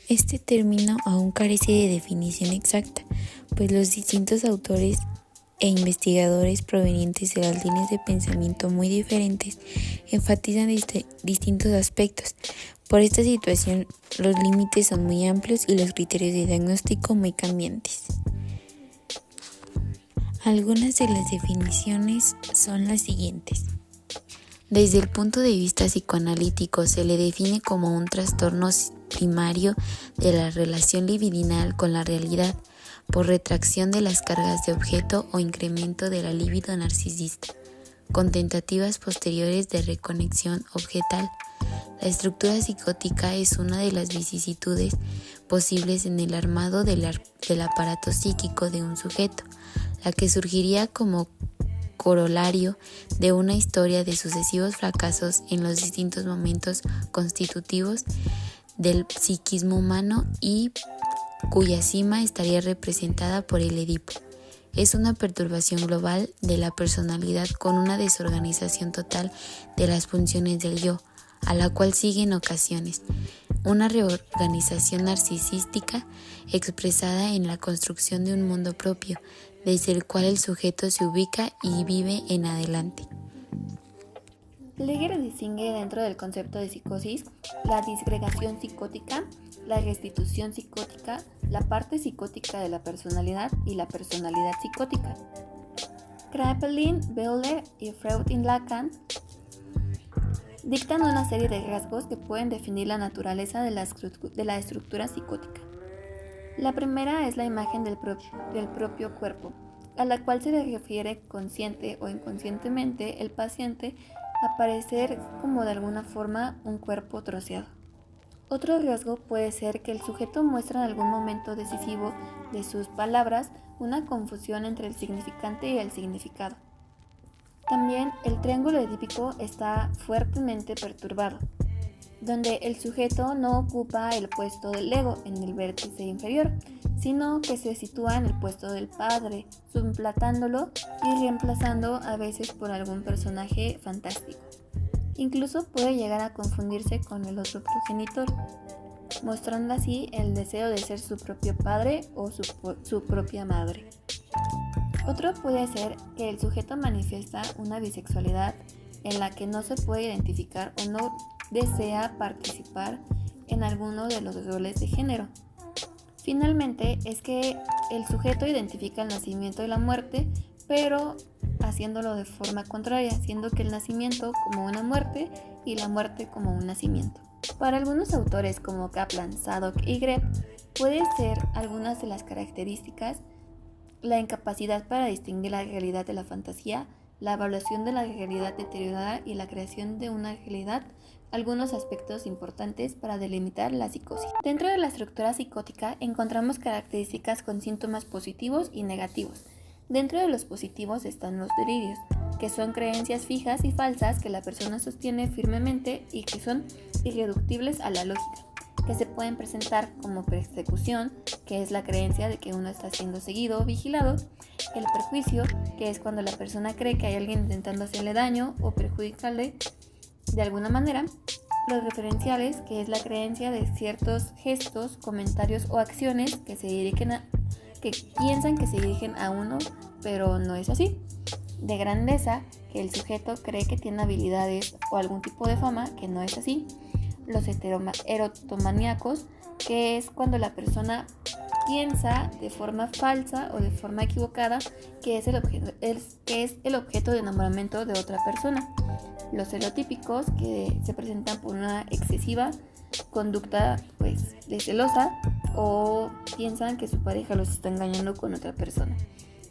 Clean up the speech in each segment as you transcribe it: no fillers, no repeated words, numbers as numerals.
Este término aún carece de definición exacta, pues los distintos autores e investigadores provenientes de las líneas de pensamiento muy diferentes enfatizan distintos aspectos. Por esta situación, los límites son muy amplios y los criterios de diagnóstico muy cambiantes. Algunas de las definiciones son las siguientes. Desde el punto de vista psicoanalítico se le define como un trastorno primario de la relación libidinal con la realidad, por retracción de las cargas de objeto o incremento de la libido narcisista, con tentativas posteriores de reconexión objetal. La estructura psicótica es una de las vicisitudes posibles en el armado del aparato psíquico de un sujeto, la que surgiría como corolario de una historia de sucesivos fracasos en los distintos momentos constitutivos del psiquismo humano y cuya cima estaría representada por el Edipo. Es una perturbación global de la personalidad con una desorganización total de las funciones del yo, a la cual sigue en ocasiones una reorganización narcisística expresada en la construcción de un mundo propio, desde el cual el sujeto se ubica y vive en adelante. Leger distingue dentro del concepto de psicosis la disgregación psicótica, la restitución psicótica, la parte psicótica de la personalidad y la personalidad psicótica. Kraepelin, Butler y Freud y Lacan dictan una serie de rasgos que pueden definir la naturaleza de la estructura psicótica. La primera es la imagen del propio cuerpo, a la cual se le refiere consciente o inconscientemente el paciente a parecer como de alguna forma un cuerpo troceado. Otro rasgo puede ser que el sujeto muestra en algún momento decisivo de sus palabras una confusión entre el significante y el significado. También el triángulo edípico está fuertemente perturbado, donde el sujeto no ocupa el puesto del ego en el vértice inferior, sino que se sitúa en el puesto del padre, suplantándolo y reemplazando a veces por algún personaje fantástico. Incluso puede llegar a confundirse con el otro progenitor, mostrando así el deseo de ser su propio padre o su propia madre. Otro puede ser que el sujeto manifiesta una bisexualidad en la que no se puede identificar o no desea participar en alguno de los roles de género. Finalmente, es que el sujeto identifica el nacimiento y la muerte, pero haciéndolo de forma contraria, siendo que el nacimiento como una muerte y la muerte como un nacimiento. Para algunos autores como Kaplan, Zadok y Greb, puede ser algunas de las características la incapacidad para distinguir la realidad de la fantasía, la evaluación de la realidad deteriorada y la creación de una realidad, algunos aspectos importantes para delimitar la psicosis. Dentro de la estructura psicótica encontramos características con síntomas positivos y negativos. Dentro de los positivos están los delirios, que son creencias fijas y falsas que la persona sostiene firmemente y que son irreductibles a la lógica, que se pueden presentar como persecución, que es la creencia de que uno está siendo seguido o vigilado, el perjuicio, que es cuando la persona cree que hay alguien intentando hacerle daño o perjudicarle de alguna manera, los referenciales, que es la creencia de ciertos gestos, comentarios o acciones que piensan que se dirigen a uno, pero no es así. De grandeza, que el sujeto cree que tiene habilidades o algún tipo de fama, que no es así. Los erotomaníacos, que es cuando la persona piensa de forma falsa o de forma equivocada que es el objeto de enamoramiento de otra persona. Los celotípicos, que se presentan por una excesiva conducta de celosa o piensan que su pareja los está engañando con otra persona.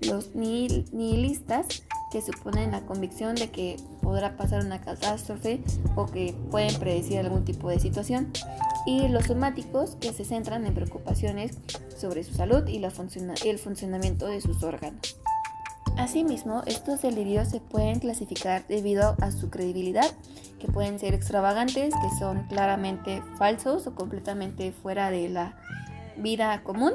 Los nihilistas, que suponen la convicción de que podrá pasar una catástrofe o que pueden predecir algún tipo de situación. Y los somáticos, que se centran en preocupaciones sobre su salud y el funcionamiento de sus órganos. Asimismo, estos delirios se pueden clasificar debido a su credibilidad, que pueden ser extravagantes, que son claramente falsos o completamente fuera de la vida común,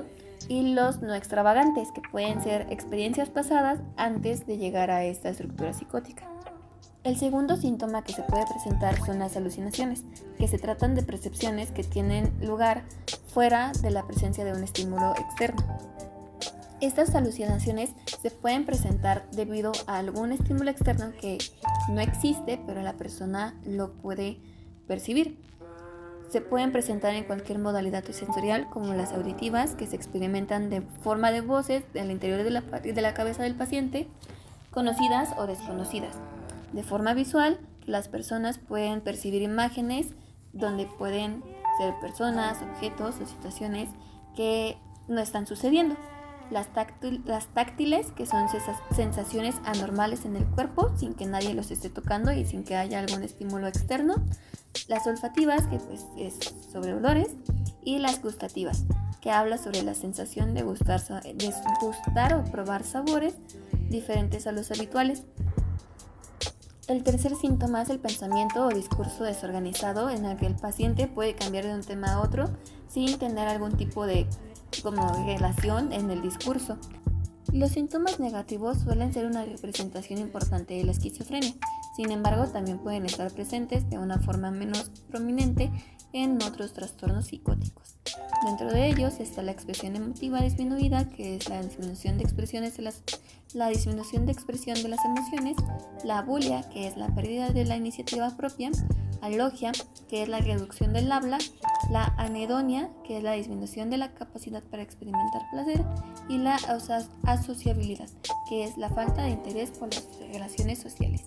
y los no extravagantes, que pueden ser experiencias pasadas antes de llegar a esta estructura psicótica. El segundo síntoma que se puede presentar son las alucinaciones, que se tratan de percepciones que tienen lugar fuera de la presencia de un estímulo externo. Estas alucinaciones se pueden presentar debido a algún estímulo externo que no existe, pero la persona lo puede percibir. Se pueden presentar en cualquier modalidad sensorial, como las auditivas, que se experimentan de forma de voces del interior de la cabeza del paciente, conocidas o desconocidas. De forma visual, las personas pueden percibir imágenes donde pueden ser personas, objetos o situaciones que no están sucediendo. Las táctiles, que son sensaciones anormales en el cuerpo sin que nadie los esté tocando y sin que haya algún estímulo externo. Las olfativas, que pues es sobre olores. Y las gustativas, que habla sobre la sensación de gustar o probar sabores diferentes a los habituales. El tercer síntoma es el pensamiento o discurso desorganizado, en el que el paciente puede cambiar de un tema a otro sin tener algún tipo de relación en el discurso. Los síntomas negativos suelen ser una representación importante de la esquizofrenia. Sin embargo, también pueden estar presentes de una forma menos prominente en otros trastornos psicóticos. Dentro de ellos está la expresión emotiva disminuida, que es la disminución de expresión de las emociones, la abulia, que es la pérdida de la iniciativa propia, alogia, que es la reducción del habla, la anedonia, que es la disminución de la capacidad para experimentar placer, y la asociabilidad, que es la falta de interés por las relaciones sociales.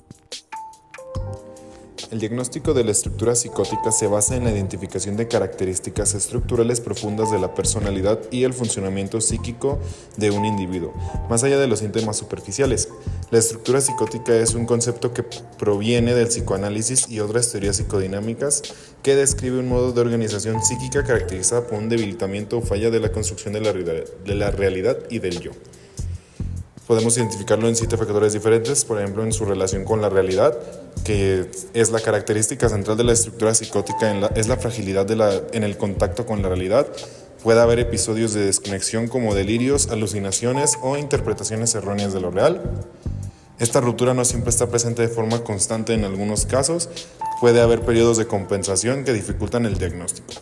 El diagnóstico de la estructura psicótica se basa en la identificación de características estructurales profundas de la personalidad y el funcionamiento psíquico de un individuo, más allá de los síntomas superficiales. La estructura psicótica es un concepto que proviene del psicoanálisis y otras teorías psicodinámicas que describe un modo de organización psíquica caracterizada por un debilitamiento o falla de la construcción de la realidad y del yo. Podemos identificarlo en 7 factores diferentes, por ejemplo, en su relación con la realidad, que es la característica central de la estructura psicótica, es la fragilidad en el contacto con la realidad. Puede haber episodios de desconexión como delirios, alucinaciones o interpretaciones erróneas de lo real. Esta ruptura no siempre está presente de forma constante en algunos casos. Puede haber periodos de compensación que dificultan el diagnóstico.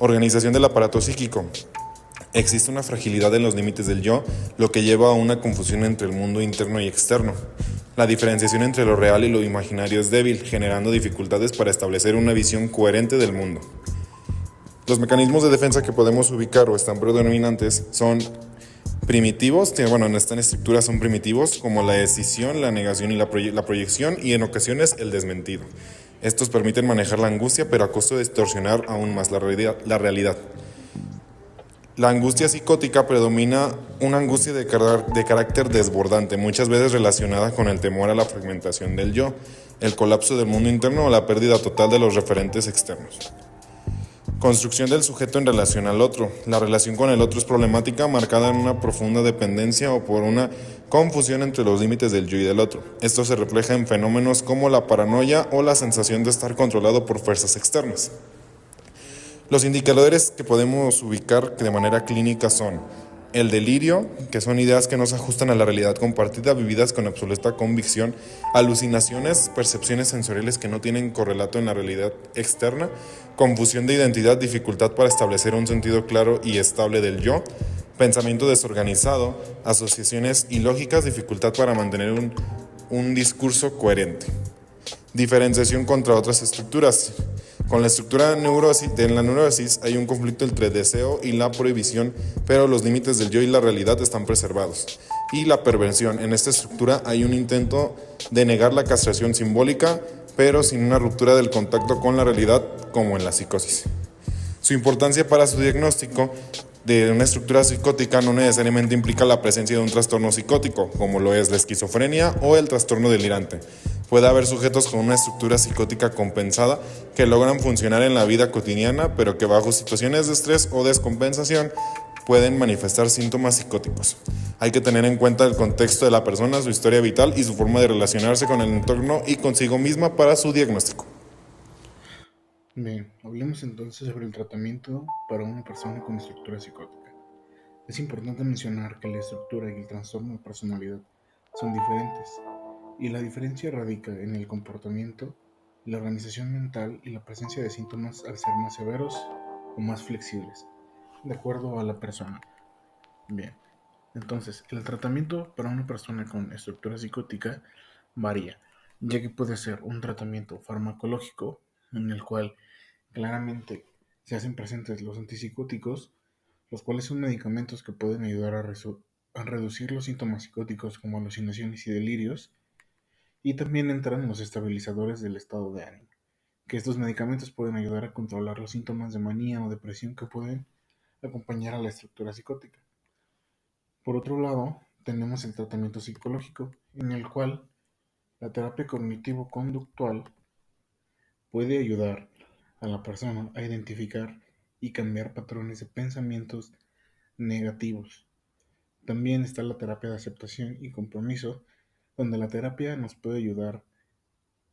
Organización del aparato psíquico. Existe una fragilidad en los límites del yo, lo que lleva a una confusión entre el mundo interno y externo. La diferenciación entre lo real y lo imaginario es débil, generando dificultades para establecer una visión coherente del mundo. Los mecanismos de defensa que podemos ubicar o están predominantes son primitivos, en esta estructura son primitivos, como la escisión, la negación y la proyección, y en ocasiones el desmentido. Estos permiten manejar la angustia, pero a costo de distorsionar aún más la realidad. La angustia psicótica predomina una angustia de carácter desbordante, muchas veces relacionada con el temor a la fragmentación del yo, el colapso del mundo interno o la pérdida total de los referentes externos. Construcción del sujeto en relación al otro. La relación con el otro es problemática, marcada en una profunda dependencia o por una confusión entre los límites del yo y del otro. Esto se refleja en fenómenos como la paranoia o la sensación de estar controlado por fuerzas externas. Los indicadores que podemos ubicar de manera clínica son el delirio, que son ideas que no se ajustan a la realidad compartida, vividas con absoluta convicción, alucinaciones, percepciones sensoriales que no tienen correlato en la realidad externa, confusión de identidad, dificultad para establecer un sentido claro y estable del yo, pensamiento desorganizado, asociaciones ilógicas, dificultad para mantener un discurso coherente. Diferenciación contra otras estructuras. Con la estructura de la neurosis hay un conflicto entre deseo y la prohibición, pero los límites del yo y la realidad están preservados. Y la perversión. En esta estructura hay un intento de negar la castración simbólica, pero sin una ruptura del contacto con la realidad, como en la psicosis. Su importancia para su diagnóstico de una estructura psicótica no necesariamente implica la presencia de un trastorno psicótico, como lo es la esquizofrenia o el trastorno delirante. Puede haber sujetos con una estructura psicótica compensada que logran funcionar en la vida cotidiana, pero que bajo situaciones de estrés o descompensación pueden manifestar síntomas psicóticos. Hay que tener en cuenta el contexto de la persona, su historia vital y su forma de relacionarse con el entorno y consigo misma para su diagnóstico. Bien, hablemos entonces sobre el tratamiento para una persona con estructura psicótica. Es importante mencionar que la estructura y el trastorno de personalidad son diferentes, y la diferencia radica en el comportamiento, la organización mental y la presencia de síntomas al ser más severos o más flexibles, de acuerdo a la persona. Bien, entonces el tratamiento para una persona con estructura psicótica varía, ya que puede ser un tratamiento farmacológico en el cual claramente se hacen presentes los antipsicóticos, los cuales son medicamentos que pueden ayudar a reducir los síntomas psicóticos como alucinaciones y delirios, y también entran los estabilizadores del estado de ánimo, que estos medicamentos pueden ayudar a controlar los síntomas de manía o depresión que pueden acompañar a la estructura psicótica. Por otro lado, tenemos el tratamiento psicológico, en el cual la terapia cognitivo-conductual puede ayudar a la persona a identificar y cambiar patrones de pensamientos negativos. También está la terapia de aceptación y compromiso, donde la terapia nos puede ayudar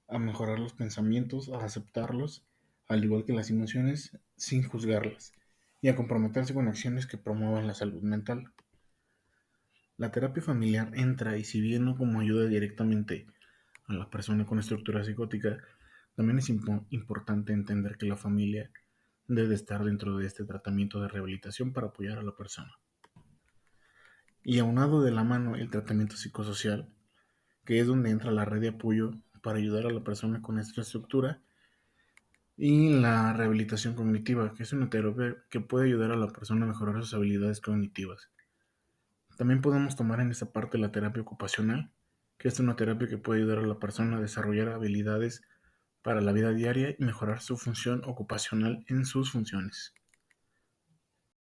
a mejorar los pensamientos, a aceptarlos, al igual que las emociones, sin juzgarlas, y a comprometerse con acciones que promuevan la salud mental. La terapia familiar entra y si bien no como ayuda directamente a la persona con estructura psicótica, también es importante entender que la familia debe estar dentro de este tratamiento de rehabilitación para apoyar a la persona. Y aunado de la mano el tratamiento psicosocial, que es donde entra la red de apoyo para ayudar a la persona con esta estructura, y la rehabilitación cognitiva, que es una terapia que puede ayudar a la persona a mejorar sus habilidades cognitivas. También podemos tomar en esta parte la terapia ocupacional, que es una terapia que puede ayudar a la persona a desarrollar habilidades para la vida diaria y mejorar su función ocupacional en sus funciones.